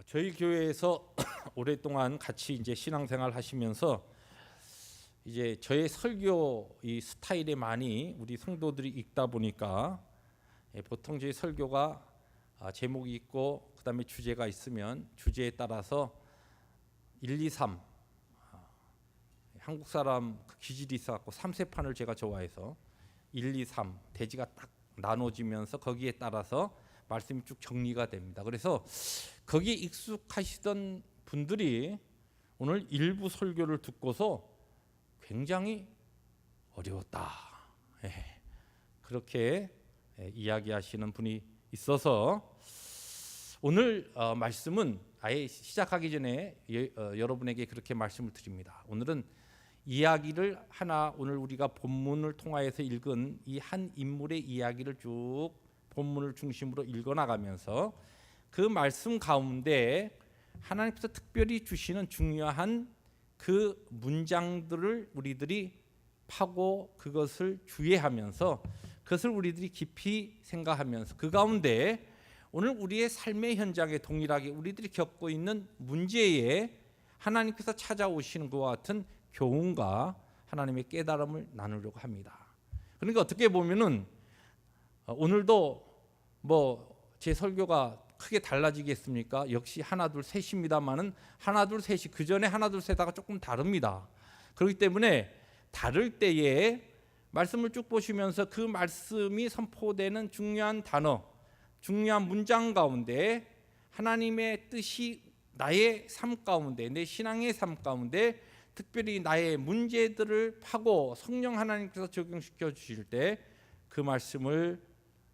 저희 교회에서 오랫동안 같이 이제 신앙생활 하시면서 이제 저의 설교 이 스타일에 많이 우리 성도들이 읽다 보니까 보통 저희 설교가 제목이 있고 그다음에 주제가 있으면 주제에 따라서 1, 2, 3 한국 사람 그 기질이 있어갖고 3세판을 제가 좋아해서 1, 2, 3 대지가 딱 나눠지면서 거기에 따라서 말씀이 쭉 정리가 됩니다. 그래서 거기에 익숙하시던 분들이 오늘 일부 설교를 듣고서 굉장히 어려웠다. 그렇게 이야기하시는 분이 있어서 오늘 말씀은 아예 시작하기 전에 여러분에게 그렇게 말씀을 드립니다. 오늘은 이야기를 하나 오늘 우리가 본문을 통하여서 읽은 이 한 인물의 이야기를 쭉 본문을 중심으로 읽어나가면서 그 말씀 가운데 하나님께서 특별히 주시는 중요한 그 문장들을 우리들이 파고 그것을 주의하면서 그것을 우리들이 깊이 생각하면서 그 가운데 오늘 우리의 삶의 현장에 동일하게 우리들이 겪고 있는 문제에 하나님께서 찾아오시는 것과 같은 교훈과 하나님의 깨달음을 나누려고 합니다. 그러니까 어떻게 보면은 오늘도 제 설교가 크게 달라지겠습니까? 역시 하나 둘 셋입니다만은 하나 둘 셋이 그 전에 하나 둘 셋하고 조금 다릅니다. 그렇기 때문에 다를 때에 말씀을 쭉 보시면서 그 말씀이 선포되는 중요한 단어, 중요한 문장 가운데 하나님의 뜻이 나의 삶 가운데, 내 신앙의 삶 가운데 특별히 나의 문제들을 파고 성령 하나님께서 적용시켜 주실 때 그 말씀을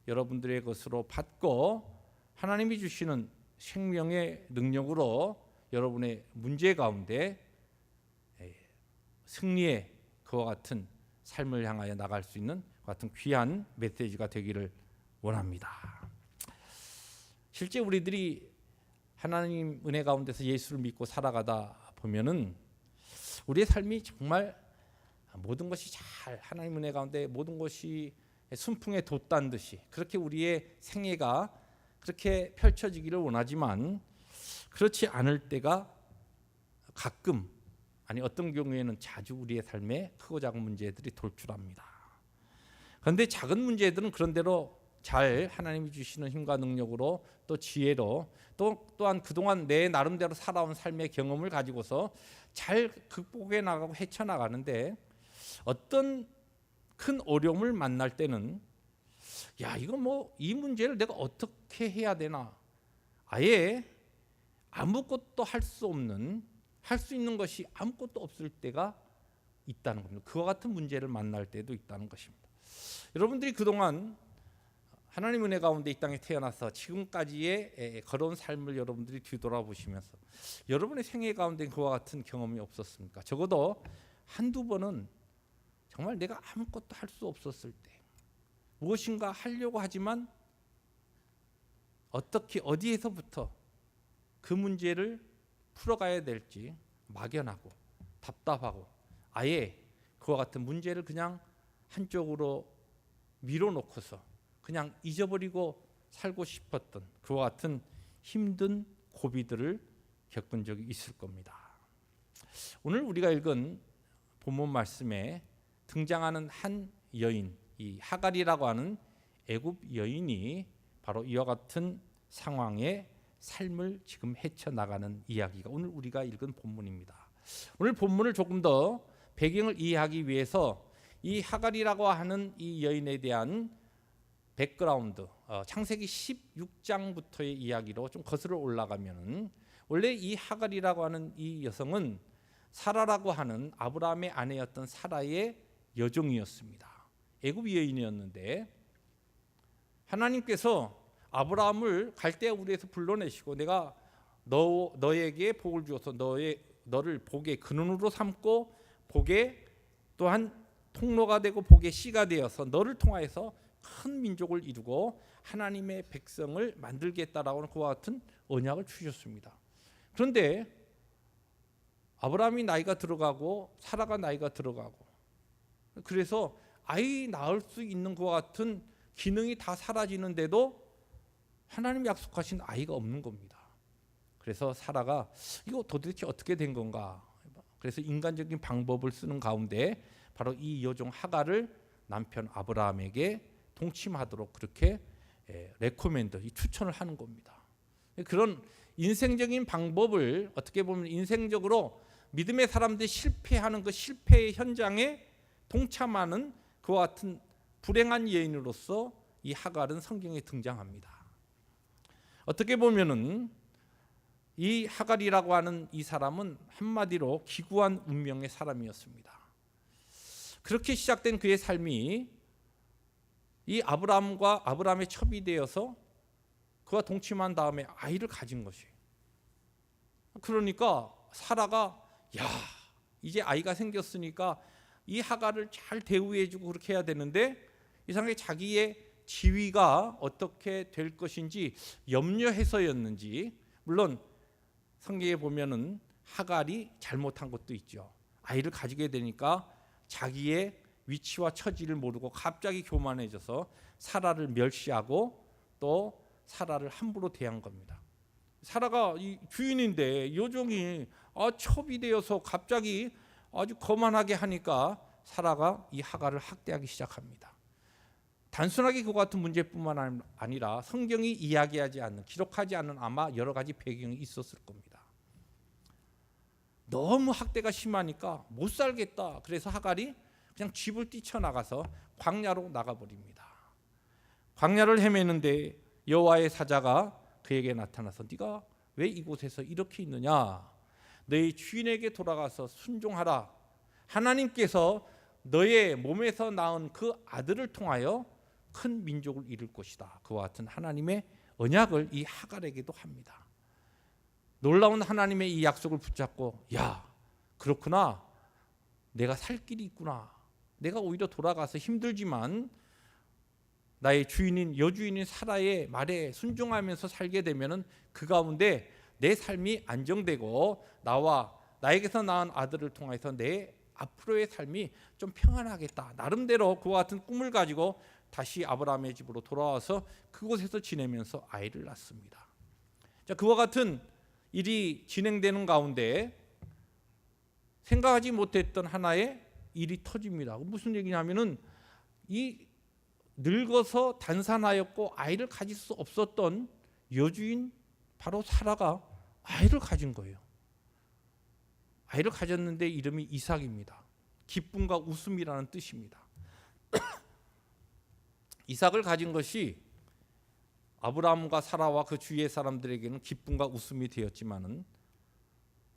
여러분들의 것으로 받고 하나님이 주시는 생명의 능력으로 여러분의 문제 가운데 승리의 그와 같은 삶을 향하여 나갈 수 있는 같은 귀한 메시지가 되기를 원합니다. 실제 우리들이 하나님 은혜 가운데서 예수를 믿고 살아가다 보면은 우리의 삶이 정말 모든 것이 잘 하나님 은혜 가운데 모든 것이 순풍에 돋단 듯이 그렇게 우리의 생애가 그렇게 펼쳐지기를 원하지만 그렇지 않을 때가 가끔 아니 어떤 경우에는 자주 우리의 삶에 크고 작은 문제들이 돌출합니다. 그런데 작은 문제들은 그런대로 잘 하나님이 주시는 힘과 능력으로 또 지혜로 또한 그동안 내 나름대로 살아온 삶의 경험을 가지고서 잘 극복해 나가고 헤쳐나가는데 어떤 큰 어려움을 만날 때는 이거 이 문제를 내가 어떻게 해야 되나 아예 아무것도 할 수 없는 할 수 있는 것이 아무것도 없을 때가 있다는 겁니다. 그와 같은 문제를 만날 때도 있다는 것입니다. 여러분들이 그동안 하나님 은혜 가운데 이 땅에 태어나서 지금까지의 걸어온 삶을 여러분들이 뒤돌아보시면서 여러분의 생애 가운데 그와 같은 경험이 없었습니까? 적어도 한두 번은 정말 내가 아무것도 할 수 없었을 때 무엇인가 하려고 하지만 어떻게 어디에서부터 그 문제를 풀어가야 될지 막연하고 답답하고 아예 그와 같은 문제를 그냥 한쪽으로 밀어놓고서 그냥 잊어버리고 살고 싶었던 그와 같은 힘든 고비들을 겪은 적이 있을 겁니다. 오늘 우리가 읽은 본문 말씀에 등장하는 한 여인, 이 하갈이라고 하는 애굽 여인이 바로 이와 같은 상황의 삶을 지금 헤쳐나가는 이야기가 오늘 우리가 읽은 본문입니다. 오늘 본문을 조금 더 배경을 이해하기 위해서 이 하갈이라고 하는 이 여인에 대한 백그라운드, 창세기 16장부터의 이야기로 좀 거슬러 올라가면 원래 이 하갈이라고 하는 이 여성은 사라라고 하는 아브라함의 아내였던 사라의 여종이었습니다. 애굽 여인이었는데 하나님께서 아브라함을 갈대아 우르에서 불러내시고 내가 너에게 복을 주어서 너를 복의 근원으로 삼고 복의 또한 통로가 되고 복의 씨가 되어서 너를 통하여서 큰 민족을 이루고 하나님의 백성을 만들겠다라고 하는 그와 같은 언약을 주셨습니다. 그런데 아브라함이 나이가 들어가고 사라가 나이가 들어가고 그래서 아이 낳을 수 있는 것과 같은 기능이 다 사라지는데도 하나님 약속하신 아이가 없는 겁니다. 그래서 사라가 이거 도대체 어떻게 된 건가? 그래서 인간적인 방법을 쓰는 가운데 바로 이 여종 하갈을 남편 아브라함에게 동침하도록 그렇게 레코멘드, 추천을 하는 겁니다. 그런 인생적인 방법을 어떻게 보면 인생적으로 믿음의 사람들이 실패하는 그 실패의 현장에 동참하는 그와 같은 불행한 여인으로서 이 하갈은 성경에 등장합니다. 어떻게 보면은 이 하갈이라고 하는 이 사람은 한마디로 기구한 운명의 사람이었습니다. 그렇게 시작된 그의 삶이 이 아브라함의 첩이 되어서 그와 동침한 다음에 아이를 가진 것이. 그러니까 사라가 이제 아이가 생겼으니까 이 하갈을 잘 대우해주고 그렇게 해야 되는데 이상하게 자기의 지위가 어떻게 될 것인지 염려해서였는지, 물론 성경에 보면은 하갈이 잘못한 것도 있죠. 아이를 가지게 되니까 자기의 위치와 처지를 모르고 갑자기 교만해져서 사라를 멸시하고 또 사라를 함부로 대한 겁니다. 사라가 이 주인인데 여종이 첩이 되어서 갑자기 아주 거만하게 하니까 사라가 이 하갈을 학대하기 시작합니다. 단순하게 그와 같은 문제뿐만 아니라 성경이 이야기하지 않는, 기록하지 않는 아마 여러 가지 배경이 있었을 겁니다. 너무 학대가 심하니까 못 살겠다. 그래서 하갈이 그냥 집을 뛰쳐나가서 광야로 나가버립니다. 광야를 헤매는데 여호와의 사자가 그에게 나타나서 네가 왜 이곳에서 이렇게 있느냐? 너희 주인에게 돌아가서 순종하라. 하나님께서 너의 몸에서 낳은 그 아들을 통하여 큰 민족을 이룰 것이다. 그와 같은 하나님의 언약을 이 하갈에게도 합니다. 놀라운 하나님의 이 약속을 붙잡고 그렇구나. 내가 살 길이 있구나. 내가 오히려 돌아가서 힘들지만 나의 주인인 여주인인 사라의 말에 순종하면서 살게 되면은 그 가운데 내 삶이 안정되고 나에게서 낳은 아들을 통해서 내 앞으로의 삶이 좀 평안하겠다. 나름대로 그와 같은 꿈을 가지고 다시 아브라함의 집으로 돌아와서 그곳에서 지내면서 아이를 낳습니다. 자, 그와 같은 일이 진행되는 가운데 생각하지 못했던 하나의 일이 터집니다. 무슨 얘기냐면은 이 늙어서 단산하였고 아이를 가질 수 없었던 여주인 바로 사라가 아이를 가진 거예요. 아이를 가졌는데 이름이 이삭입니다. 기쁨과 웃음이라는 뜻입니다. 이삭을 가진 것이 아브라함과 사라와 그 주위의 사람들에게는 기쁨과 웃음이 되었지만은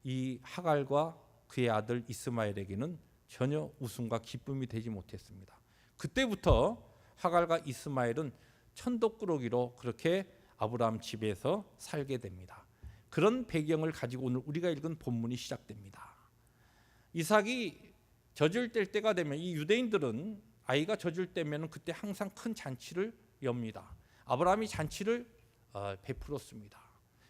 이 하갈과 그의 아들 이스마엘에게는 전혀 웃음과 기쁨이 되지 못했습니다. 그때부터 하갈과 이스마엘은 천덕꾸러기로 그렇게 아브라함 집에서 살게 됩니다. 그런 배경을 가지고 오늘 우리가 읽은 본문이 시작됩니다. 이삭이 젖을 뗄 때가 되면 이 유대인들은 아이가 젖을 때면 그때 항상 큰 잔치를 엽니다. 아브라함이 잔치를 베풀었습니다.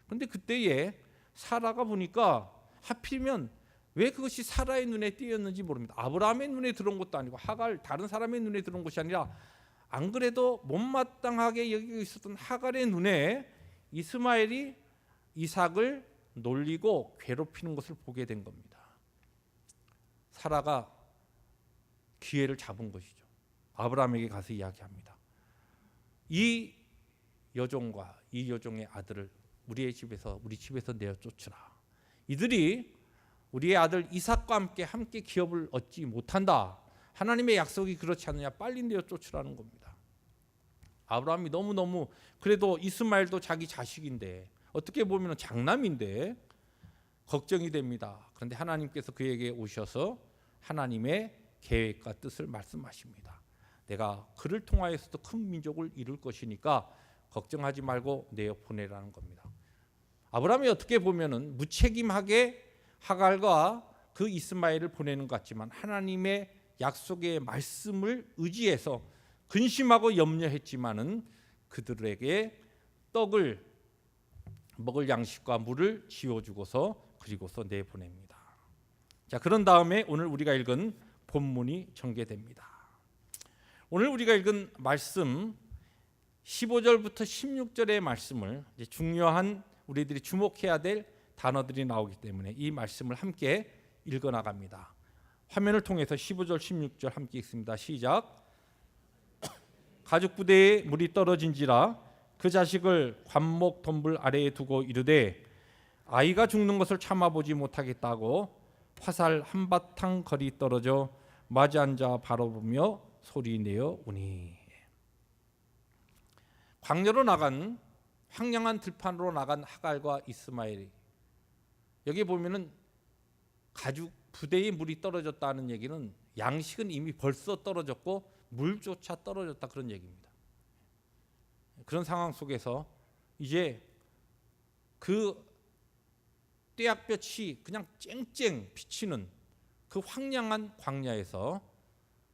그런데 그때에 사라가 보니까 하필이면 왜 그것이 사라의 눈에 띄었는지 모릅니다. 아브라함의 눈에 들어온 것도 아니고 하갈 다른 사람의 눈에 들어온 것이 아니라 안 그래도 못마땅하게 여기고 있었던 하갈의 눈에 이스마엘이 이삭을 놀리고 괴롭히는 것을 보게 된 겁니다. 사라가 기회를 잡은 것이죠. 아브라함에게 가서 이야기합니다. 이 여종과 이 여종의 아들을 우리 집에서 내어 쫓으라. 이들이 우리의 아들 이삭과 함께 기업을 얻지 못한다. 하나님의 약속이 그렇지 않느냐. 빨리 내어 쫓으라는 겁니다. 아브라함이 너무너무 그래도 이스마엘도 자기 자식인데 어떻게 보면 장남인데 걱정이 됩니다. 그런데 하나님께서 그에게 오셔서 하나님의 계획과 뜻을 말씀하십니다. 내가 그를 통하여서도 큰 민족을 이룰 것이니까 걱정하지 말고 내어 보내라는 겁니다. 아브라함이 어떻게 보면은 무책임하게 하갈과 그 이스마엘을 보내는 것 같지만 하나님의 약속의 말씀을 의지해서 근심하고 염려했지만은 그들에게 떡을 먹을 양식과 물을 지어주고서 그리고서 내보냅니다. 자, 그런 다음에 오늘 우리가 읽은 본문이 전개됩니다. 오늘 우리가 읽은 말씀 15절부터 16절의 말씀을 이제 중요한 우리들이 주목해야 될 단어들이 나오기 때문에 이 말씀을 함께 읽어 나갑니다. 화면을 통해서 15절 16절 함께 읽습니다. 시작. 가죽 부대에 물이 떨어진지라 그 자식을 관목 덤불 아래에 두고 이르되 아이가 죽는 것을 참아보지 못하겠다고 화살 한바탕 거리 떨어져 맞이 앉아 바라보며 소리내어 우니. 광야로 나간 황량한 들판으로 나간 하갈과 이스마엘이, 여기 보면은 가죽 부대에 물이 떨어졌다는 얘기는 양식은 이미 벌써 떨어졌고 물조차 떨어졌다, 그런 얘기입니다. 그런 상황 속에서 이제 그 떼약볕이 그냥 쨍쨍 비치는 그 황량한 광야에서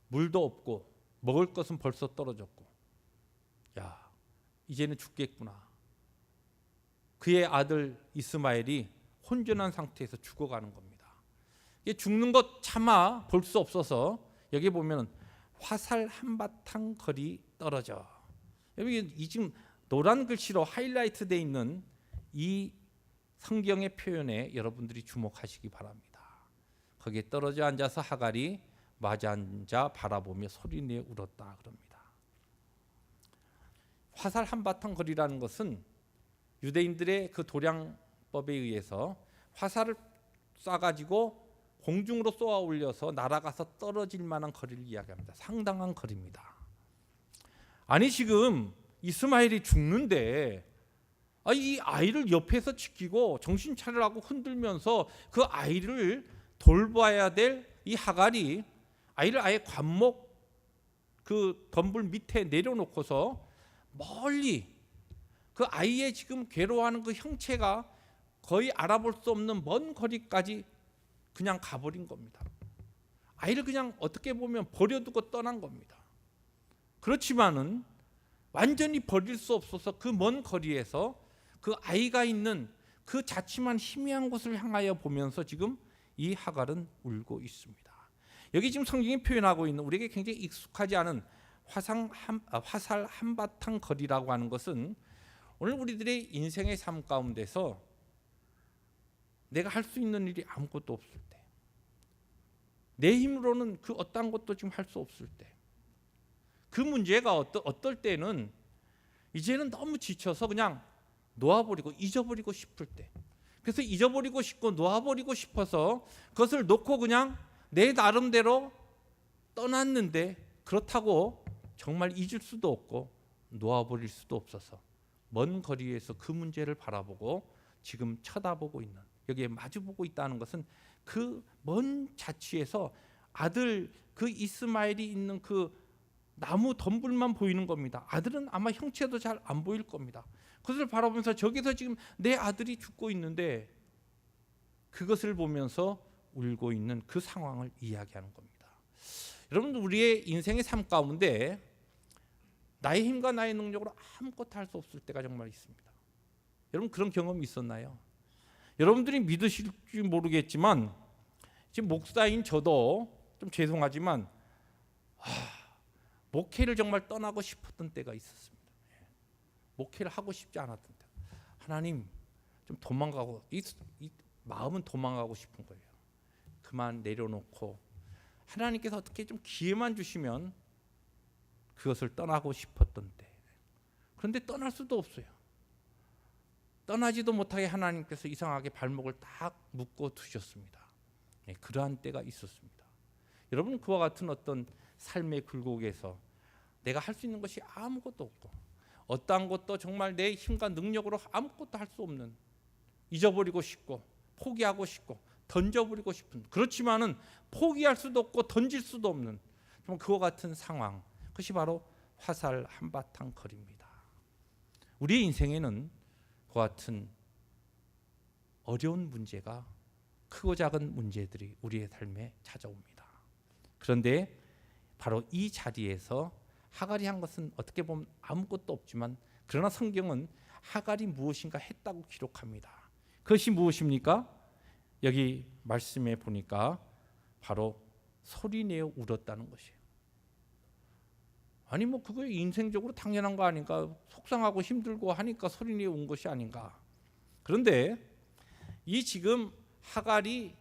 물도 없고 먹을 것은 벌써 떨어졌고, 야, 이제는 죽겠구나. 그의 아들 이스마엘이 혼전한 상태에서 죽어가는 겁니다. 이게 죽는 것 참아 볼 수 없어서 여기 보면 화살 한바탕 거리 떨어져. 여기 이 지금 노란 글씨로 하이라이트 돼 있는 이 성경의 표현에 여러분들이 주목하시기 바랍니다. 거기에 떨어져 앉아서 하갈이 맞아 앉아 바라보며 소리내어 울었다 그럽니다. 화살 한바탕 거리라는 것은 유대인들의 그 도량법에 의해서 화살을 쏴가지고 공중으로 쏘아 올려서 날아가서 떨어질 만한 거리를 이야기합니다. 상당한 거리입니다. 아니 지금 이스마엘이 죽는데 이 아이를 옆에서 지키고 정신 차리라고 흔들면서 그 아이를 돌봐야 될 이 하갈이 아이를 아예 관목 그 덤불 밑에 내려놓고서 멀리 그 아이의 지금 괴로워하는 그 형체가 거의 알아볼 수 없는 먼 거리까지 그냥 가버린 겁니다. 아이를 그냥 어떻게 보면 버려두고 떠난 겁니다. 그렇지만은 완전히 버릴 수 없어서 그 먼 거리에서 그 아이가 있는 그 자칫한 희미한 곳을 향하여 보면서 지금 이 하갈은 울고 있습니다. 여기 지금 성경이 표현하고 있는 우리에게 굉장히 익숙하지 않은 화살 한바탕 거리라고 하는 것은 오늘 우리들의 인생의 삶 가운데서 내가 할 수 있는 일이 아무것도 없을 때, 내 힘으로는 그 어떤 것도 지금 할 수 없을 때, 그 문제가 어떨 때는 이제는 너무 지쳐서 그냥 놓아버리고 잊어버리고 싶을 때, 그래서 잊어버리고 싶고 놓아버리고 싶어서 그것을 놓고 그냥 내 나름대로 떠났는데 그렇다고 정말 잊을 수도 없고 놓아버릴 수도 없어서 먼 거리에서 그 문제를 바라보고 지금 쳐다보고 있는, 여기에 마주보고 있다는 것은 그 먼 자취에서 아들 그 이스마엘이 있는 그 나무 덤불만 보이는 겁니다. 아들은 아마 형체도 잘 안 보일 겁니다. 그것을 바라보면서 저기서 지금 내 아들이 죽고 있는데 그것을 보면서 울고 있는 그 상황을 이야기하는 겁니다. 여러분, 우리의 인생의 삶 가운데 나의 힘과 나의 능력으로 아무것도 할 수 없을 때가 정말 있습니다. 여러분, 그런 경험이 있었나요? 여러분들이 믿으실지 모르겠지만 지금 목사인 저도 좀 죄송하지만 목회를 정말 떠나고 싶었던 때가 있었습니다. 목회를 하고 싶지 않았던 때, 하나님 좀 도망가고, 이 마음은 도망가고 싶은 거예요. 그만 내려놓고 하나님께서 어떻게 좀 기회만 주시면 그것을 떠나고 싶었던 때, 그런데 떠날 수도 없어요. 떠나지도 못하게 하나님께서 이상하게 발목을 딱 묶어 두셨습니다. 네, 그러한 때가 있었습니다. 여러분, 그와 같은 어떤 삶의 굴곡에서 내가 할 수 있는 것이 아무것도 없고 어떠한 것도 정말 내 힘과 능력으로 아무것도 할 수 없는, 잊어버리고 싶고 포기하고 싶고 던져버리고 싶은, 그렇지만은 포기할 수도 없고 던질 수도 없는 정말 그와 같은 상황, 그것이 바로 화살 한바탕 거리입니다. 우리의 인생에는 그와 같은 어려운 문제가, 크고 작은 문제들이 우리의 삶에 찾아옵니다. 그런데 바로 이 자리에서 하갈이 한 것은 어떻게 보면 아무것도 없지만, 그러나 성경은 하갈이 무엇인가 했다고 기록합니다. 그것이 무엇입니까? 여기 말씀에 보니까 바로 소리내어 울었다는 것이에요. 아니 그거 인생적으로 당연한 거 아닌가, 속상하고 힘들고 하니까 소리내어 운 것이 아닌가. 그런데 이 지금 하갈이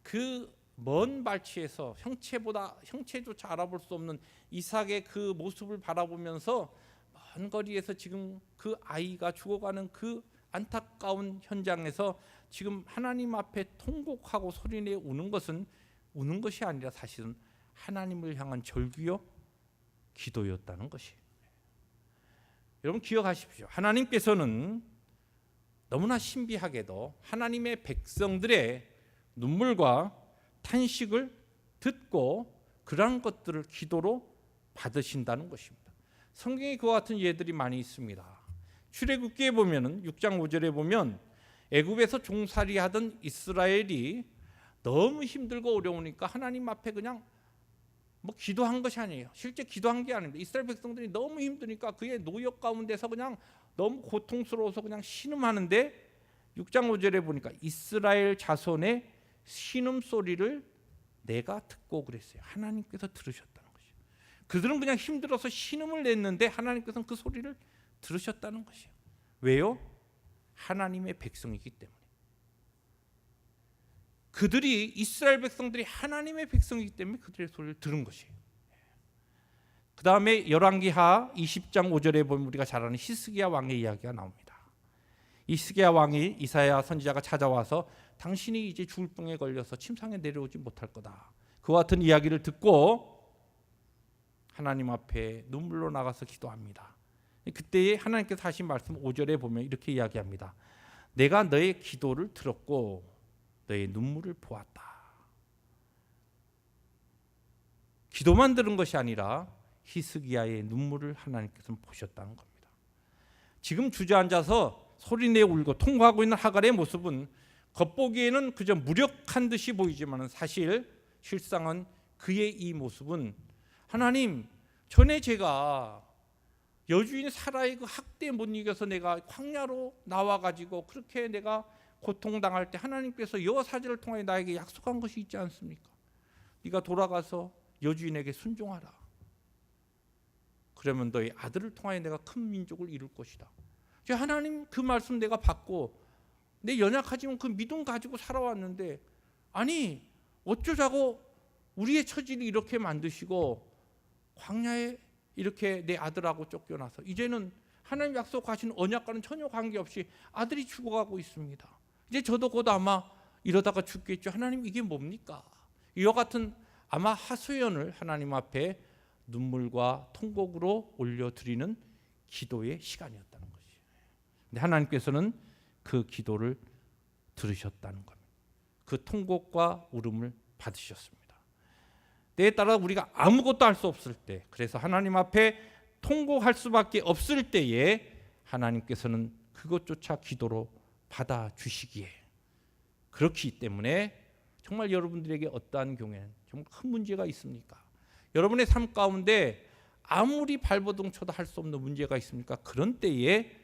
그 먼 발치에서 형체조차 알아볼 수 없는 이삭의 그 모습을 바라보면서 먼 거리에서 지금 그 아이가 죽어가는 그 안타까운 현장에서 지금 하나님 앞에 통곡하고 소리내 우는 것은 우는 것이 아니라 사실은 하나님을 향한 절규요 기도였다는 것이. 여러분 기억하십시오. 하나님께서는 너무나 신비하게도 하나님의 백성들의 눈물과 탄식을 듣고 그러한 것들을 기도로 받으신다는 것입니다. 성경에 그와 같은 예들이 많이 있습니다. 출애굽기에 보면은 6장 5절에 보면 애굽에서 종살이하던 이스라엘이 너무 힘들고 어려우니까 하나님 앞에 그냥 뭐 기도한 것이 아니에요. 실제 기도한 게 아닙니다. 이스라엘 백성들이 너무 힘드니까 그의 노역 가운데서 그냥 너무 고통스러워서 그냥 신음하는데 6장 5절에 보니까 이스라엘 자손의 신음소리를 내가 듣고 그랬어요. 하나님께서 들으셨다는 것이에요. 그들은 그냥 힘들어서 신음을 냈는데 하나님께서는 그 소리를 들으셨다는 것이에요. 왜요? 하나님의 백성이기 때문에. 그들이 이스라엘 백성들이 하나님의 백성이기 때문에 그들의 소리를 들은 것이에요. 그 다음에 열왕기하 20장 5절에 보면 우리가 잘 아는 히스기야 왕의 이야기가 나옵니다. 히스기야 왕이 이사야 선지자가 찾아와서 당신이 이제 죽을 병에 걸려서 침상에 내려오지 못할 거다. 그와 같은 이야기를 듣고 하나님 앞에 눈물로 나가서 기도합니다. 그때에 하나님께서 하신 말씀 5절에 보면 이렇게 이야기합니다. 내가 너의 기도를 들었고 너의 눈물을 보았다. 기도만 들은 것이 아니라 히스기야의 눈물을 하나님께서는 보셨다는 겁니다. 지금 주저앉아서 소리내 울고 통곡하고 있는 하갈의 모습은 겉보기에는 그저 무력한 듯이 보이지만 사실 실상은 그의 이 모습은 하나님 전에 제가 여주인 사라의 그 학대에 못 이겨서 내가 광야로 나와가지고 그렇게 내가 고통당할 때 하나님께서 여사제를 통하여 나에게 약속한 것이 있지 않습니까? 네가 돌아가서 여주인에게 순종하라. 그러면 너의 아들을 통하여 내가 큰 민족을 이룰 것이다. 하나님 그 말씀 내가 받고 내 연약하지만 그 믿음 가지고 살아왔는데 아니 어쩌자고 우리의 처지를 이렇게 만드시고 광야에 이렇게 내 아들하고 쫓겨나서 이제는 하나님 약속하신 언약과는 전혀 관계없이 아들이 죽어가고 있습니다. 이제 저도 곧 아마 이러다가 죽겠죠. 하나님 이게 뭡니까? 이와 같은 아마 하소연을 하나님 앞에 눈물과 통곡으로 올려드리는 기도의 시간이었다는 것이에요. 근데 하나님께서는 그 기도를 들으셨다는 겁니다. 그 통곡과 울음을 받으셨습니다. 때에 따라 우리가 아무것도 할 수 없을 때, 그래서 하나님 앞에 통곡할 수밖에 없을 때에 하나님께서는 그것조차 기도로 받아주시기에 그렇기 때문에 정말 여러분들에게 어떠한 경우에는 정말 큰 문제가 있습니까? 여러분의 삶 가운데 아무리 발버둥 쳐도 할 수 없는 문제가 있습니까? 그런 때에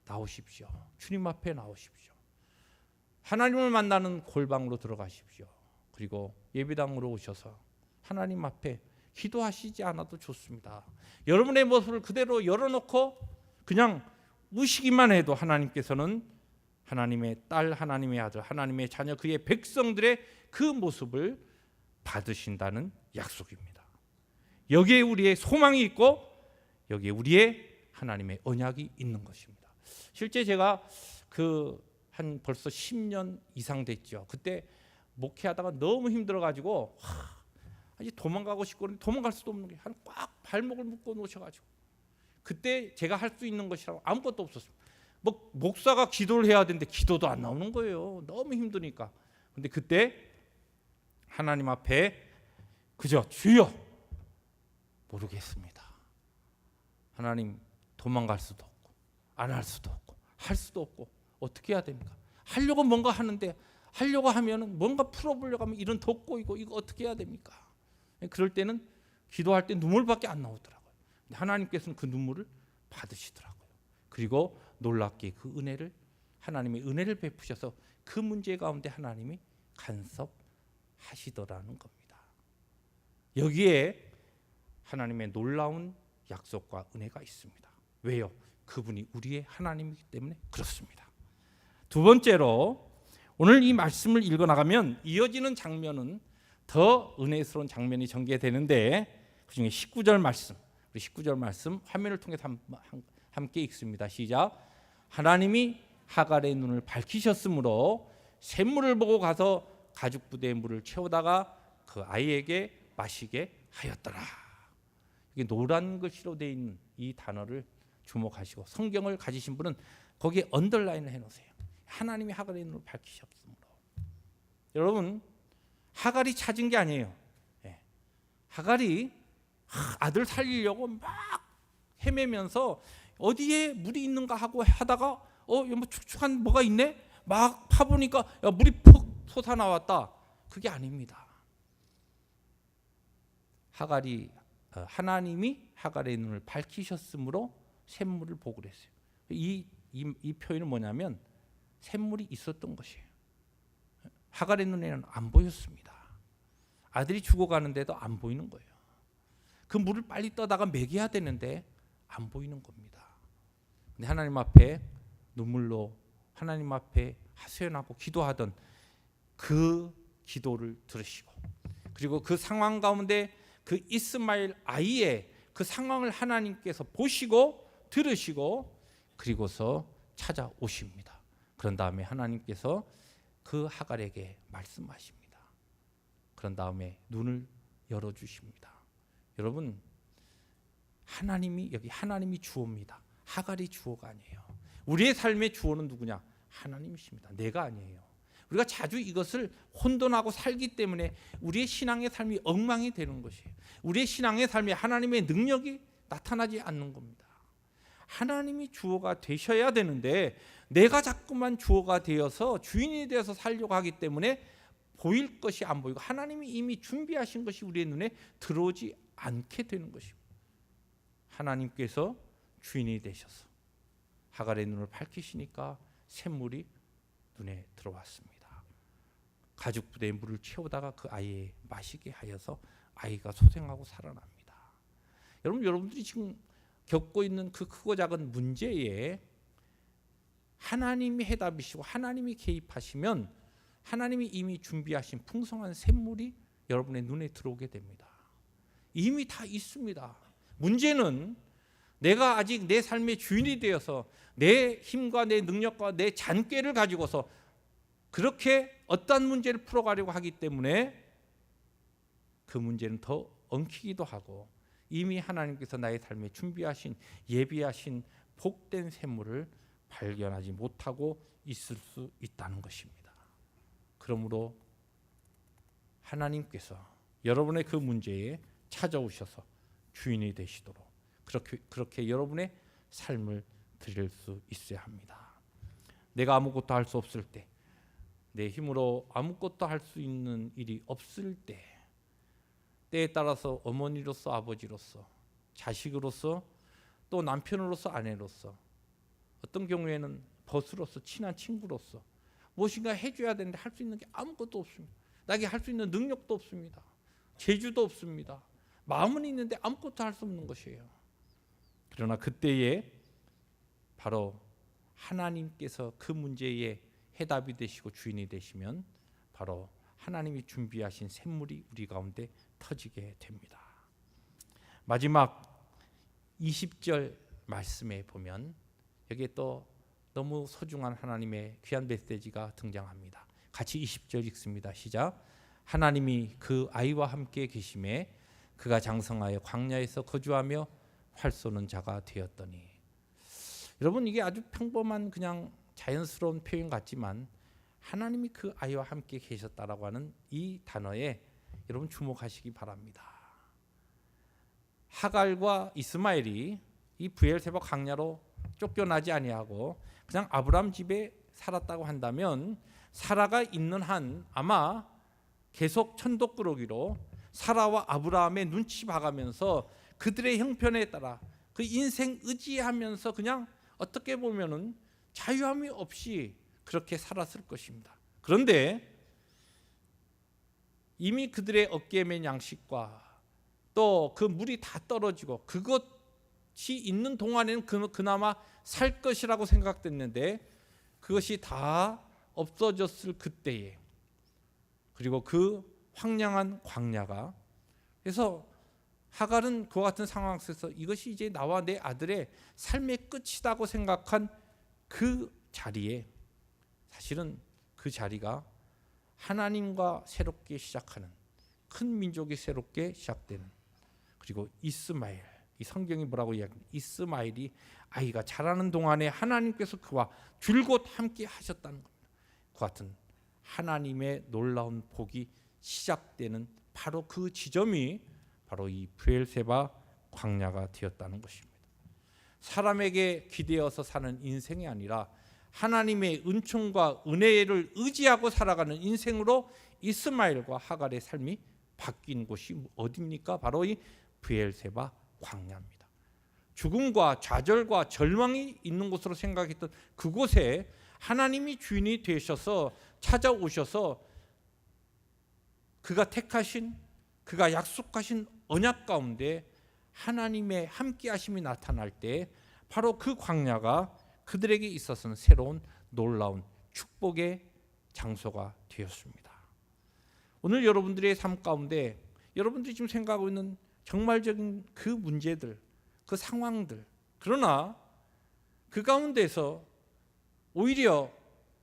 나오십시오. 주님 앞에 나오십시오. 하나님을 만나는 골방으로 들어가십시오. 그리고 예배당으로 오셔서 하나님 앞에 기도하시지 않아도 좋습니다. 여러분의 모습을 그대로 열어놓고 그냥 우시기만 해도 하나님께서는 하나님의 딸, 하나님의 아들, 하나님의 자녀, 그의 백성들의 그 모습을 받으신다는 약속입니다. 여기에 우리의 소망이 있고 여기에 우리의 하나님의 언약이 있는 것입니다. 실제 제가 한 벌써 10년 이상 됐죠. 그때 목회하다가 너무 힘들어가지고 이제 도망가고 싶고 도망갈 수도 없는 게 한 꽉 발목을 묶어 놓으셔가지고 그때 제가 할 수 있는 것이라고 아무것도 없었어요. 뭐 목사가 기도를 해야 되는데 기도도 안 나오는 거예요. 너무 힘드니까. 근데 그때 하나님 앞에 그저 주여 모르겠습니다. 하나님 도망갈 수도 없고 안 할 수도 없고 할 수도 없고 어떻게 해야 됩니까? 하려고 뭔가 하는데 하려고 하면은 뭔가 풀어보려고 하면 이런 돋보이고 이거 어떻게 해야 됩니까? 그럴 때는 기도할 때 눈물밖에 안 나오더라고요. 근데 하나님께서는 그 눈물을 받으시더라고요. 그리고 놀랍게 그 은혜를 하나님의 은혜를 베푸셔서 그 문제 가운데 하나님이 간섭하시더라는 겁니다. 여기에 하나님의 놀라운 약속과 은혜가 있습니다. 왜요? 그분이 우리의 하나님이기 때문에 그렇습니다. 두 번째로 오늘 이 말씀을 읽어 나가면 이어지는 장면은 더 은혜스러운 장면이 전개되는데 그중에 19절 말씀, 우리 19절 말씀 화면을 통해서 함께 읽습니다. 시작. 하나님이 하갈의 눈을 밝히셨으므로 샘물을 보고 가서 가죽 부대에 물을 채우다가 그 아이에게 마시게 하였더라. 이게 노란 글씨로 되어 있는 이 단어를 주목하시고 성경을 가지신 분은 거기에 언더라인을 해놓으세요. 하나님이 하갈의 눈을 밝히셨으므로. 여러분, 하갈이 찾은 게 아니에요. 하갈이 아들 살리려고 막 헤매면서 어디에 물이 있는가 하고 하다가 여기 뭐 축축한 뭐가 있네? 막 파보니까 물이 푹 솟아나왔다. 그게 아닙니다. 하나님이 하갈의 눈을 밝히셨으므로 샘물을 보고 그랬어요. 이 표현은 뭐냐면 샘물이 있었던 것이에요. 하갈의 눈에는 안 보였습니다. 아들이 죽어가는데도 안 보이는 거예요. 그 물을 빨리 떠다가 먹여야 되는데 안 보이는 겁니다. 근데 하나님 앞에 눈물로 하나님 앞에 하소연하고 기도하던 그 기도를 들으시고, 그리고 그 상황 가운데 그 이스마엘 아이의 그 상황을 하나님께서 보시고 들으시고 그리고서 찾아오십니다. 그런 다음에 하나님께서 그 하갈에게 말씀하십니다. 그런 다음에 눈을 열어주십니다. 여러분, 하나님이 주어입니다. 하갈이 주어가 아니에요. 우리의 삶의 주어는 누구냐? 하나님이십니다. 내가 아니에요. 우리가 자주 이것을 혼돈하고 살기 때문에 우리의 신앙의 삶이 엉망이 되는 것이에요. 우리의 신앙의 삶에 하나님의 능력이 나타나지 않는 겁니다. 하나님이 주어가 되셔야 되는데 내가 자꾸만 주어가 되어서 주인이 되어서 살려고 하기 때문에 보일 것이 안 보이고 하나님이 이미 준비하신 것이 우리의 눈에 들어오지 않게 되는 것입니다. 하나님께서 주인이 되셔서 하갈의 눈을 밝히시니까 샘물이 눈에 들어왔습니다. 가죽 부대에 물을 채우다가 그 아이에 마시게 하여서 아이가 소생하고 살아납니다. 여러분들이 지금 겪고 있는 그 크고 작은 문제에 하나님이 해답이시고 하나님이 개입하시면 하나님이 이미 준비하신 풍성한 샘물이 여러분의 눈에 들어오게 됩니다. 이미 다 있습니다. 문제는 내가 아직 내 삶의 주인이 되어서 내 힘과 내 능력과 내 잔꾀를 가지고서 그렇게 어떤 문제를 풀어가려고 하기 때문에 그 문제는 더 엉키기도 하고 이미 하나님께서 나의 삶에 준비하신 예비하신 복된 샘물을 발견하지 못하고 있을 수 있다는 것입니다. 그러므로 하나님께서 여러분의 그 문제에 찾아오셔서 주인이 되시도록 그렇게 여러분의 삶을 드릴 수 있어야 합니다. 내가 아무것도 할 수 없을 때, 내 힘으로 아무것도 할 수 있는 일이 없을 때, 때에 따라서 어머니로서 아버지로서 자식으로서 또 남편으로서 아내로서 어떤 경우에는 벗으로서 친한 친구로서 무엇인가 해줘야 되는데 할 수 있는 게 아무것도 없습니다. 나에게 할 수 있는 능력도 없습니다. 재주도 없습니다. 마음은 있는데 아무것도 할 수 없는 것이에요. 그러나 그때에 바로 하나님께서 그 문제에 해답이 되시고 주인이 되시면 바로 하나님이 준비하신 샘물이 우리 가운데 터지게 됩니다. 마지막 20절 말씀에 보면 여기에 또 너무 소중한 하나님의 귀한 메시지가 등장합니다. 같이 20절 읽습니다. 시작. 하나님이 그 아이와 함께 계심에 그가 장성하여 광야에서 거주하며 활 쏘는 자가 되었더니. 여러분, 이게 아주 평범한 그냥 자연스러운 표현 같지만 하나님이 그 아이와 함께 계셨다라고 하는 이 단어에 여러분 주목하시기 바랍니다. 하갈과 이스마엘이 이 브엘세바 광야로 쫓겨나지 아니하고 그냥 아브라함 집에 살았다고 한다면 사라가 있는 한 아마 계속 천덕꾸러기로 사라와 아브라함의 눈치 봐가면서 그들의 형편에 따라 그 인생 의지하면서 그냥 어떻게 보면은 자유함이 없이 그렇게 살았을 것입니다. 그런데 이미 그들의 어깨에 맨 양식과 또 그 물이 다 떨어지고 그것이 있는 동안에는 그나마 살 것이라고 생각됐는데 그것이 다 없어졌을 그때에, 그리고 그 황량한 광야가, 그래서 하갈은 그와 같은 상황 속에서 이것이 이제 나와 내 아들의 삶의 끝이라고 생각한 그 자리에, 사실은 그 자리가 하나님과 새롭게 시작하는, 큰 민족이 새롭게 시작되는, 그리고 이스마엘, 이 성경이 뭐라고 이야기합니까? 이스마엘이 아이가 자라는 동안에 하나님께서 그와 줄곧 함께 하셨다는 겁니다. 그 같은 하나님의 놀라운 복이 시작되는 바로 그 지점이 바로 이 브엘세바 광야가 되었다는 것입니다. 사람에게 기대어서 사는 인생이 아니라 하나님의 은총과 은혜를 의지하고 살아가는 인생으로 이스마엘과 하갈의 삶이 바뀐 곳이 어디입니까? 바로 이 브엘세바 광야입니다. 죽음과 좌절과 절망이 있는 곳으로 생각했던 그곳에 하나님이 주인이 되셔서 찾아오셔서 그가 택하신, 그가 약속하신 언약 가운데 하나님의 함께하심이 나타날 때 바로 그 광야가 그들에게 있어서는 새로운 놀라운 축복의 장소가 되었습니다. 오늘 여러분들의 삶 가운데 여러분들이 지금 생각하고 있는 정말적인 그 문제들, 그 상황들, 그러나 그 가운데서 오히려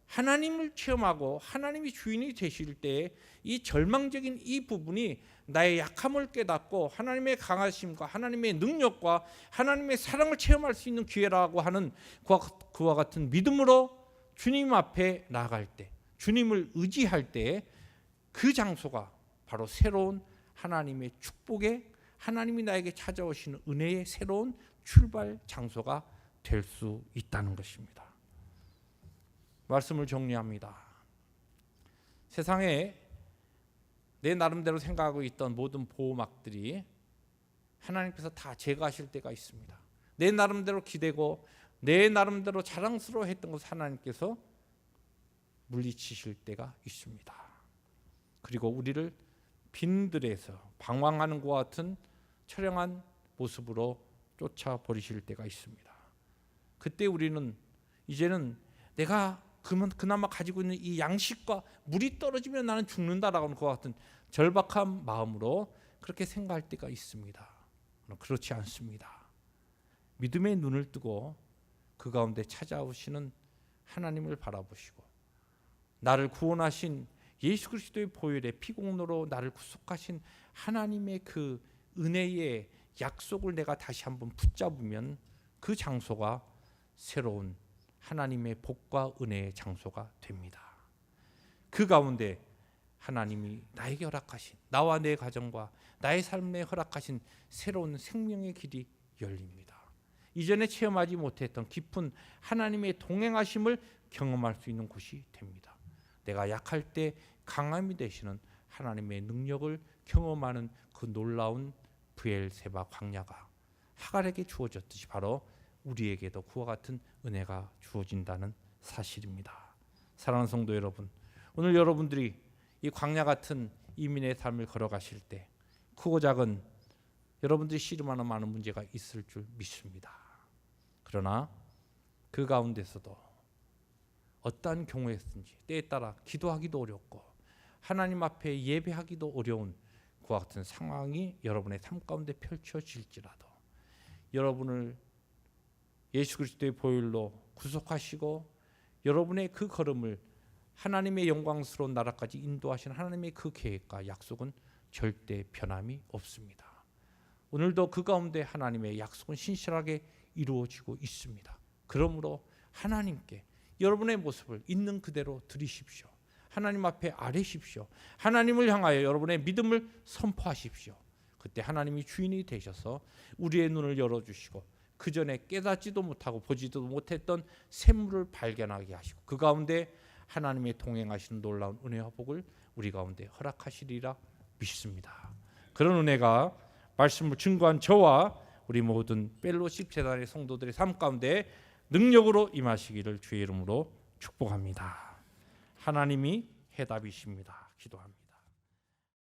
하나님을 체험하고 하나님이 주인이 되실 때 이 절망적인 이 부분이 나의 약함을 깨닫고 하나님의 강하심과 하나님의 능력과 하나님의 사랑을 체험할 수 있는 기회라고 하는 그와 같은 믿음으로 주님 앞에 나아갈 때, 주님을 의지할 때 그 장소가 바로 새로운 하나님의 축복의, 하나님이 나에게 찾아오시는 은혜의 새로운 출발 장소가 될 수 있다는 것입니다. 말씀을 정리합니다. 세상에 내 나름대로 생각하고 있던 모든 보호막들이 하나님께서 다 제거하실 때가 있습니다. 내 나름대로 기대고 내 나름대로 자랑스러워했던 것을 하나님께서 물리치실 때가 있습니다. 그리고 우리를 빈들에서 방황하는 것과 같은 처량한 모습으로 쫓아버리실 때가 있습니다. 그때 우리는 이제는 내가 그나마 가지고 있는 이 양식과 물이 떨어지면 나는 죽는다라고 하는 것과 같은 절박한 마음으로 그렇게 생각할 때가 있습니다. 그렇지 않습니다. 믿음의 눈을 뜨고 그 가운데 찾아오시는 하나님을 바라보시고 나를 구원하신 예수 그리스도의 보혈의 피공로로 나를 구속하신 하나님의 그 은혜의 약속을 내가 다시 한번 붙잡으면 그 장소가 새로운 하나님의 복과 은혜의 장소가 됩니다. 그 가운데 하나님이 나에게 허락하신, 나와 내 가정과 나의 삶에 허락하신 새로운 생명의 길이 열립니다. 이전에 체험하지 못했던 깊은 하나님의 동행하심을 경험할 수 있는 곳이 됩니다. 내가 약할 때 강함이 되시는 하나님의 능력을 경험하는 그 놀라운 브엘세바 광야가 하갈에게 주어졌듯이 바로 우리에게도 그와 같은 은혜가 주어진다는 사실입니다. 사랑하는 성도 여러분, 오늘 여러분들이 이 광야 같은 이민의 삶을 걸어가실 때 크고 작은 여러분들이 씨름하는 많은 문제가 있을 줄 믿습니다. 그러나 그 가운데서도 어떠한 경우였든지 때에 따라 기도하기도 어렵고 하나님 앞에 예배하기도 어려운 그와 같은 상황이 여러분의 삶 가운데 펼쳐질지라도 여러분을 예수 그리스도의 보혈로 구속하시고 여러분의 그 걸음을 하나님의 영광스러운 나라까지 인도하시는 하나님의 그 계획과 약속은 절대 변함이 없습니다. 오늘도 그 가운데 하나님의 약속은 신실하게 이루어지고 있습니다. 그러므로 하나님께 여러분의 모습을 있는 그대로 드리십시오. 하나님 앞에 아뢰십시오. 하나님을 향하여 여러분의 믿음을 선포하십시오. 그때 하나님이 주인이 되셔서 우리의 눈을 열어주시고 그 전에 깨닫지도 못하고 보지도 못했던 샘물을 발견하게 하시고 그 가운데 하나님의 동행하시는 놀라운 은혜와 복을 우리 가운데 허락하시리라 믿습니다. 그런 은혜가 말씀을 증거한 저와 우리 모든 펠로십 재단의 성도들의 삶 가운데 능력으로 임하시기를 주의 이름으로 축복합니다. 하나님이 해답이십니다. 기도합니다.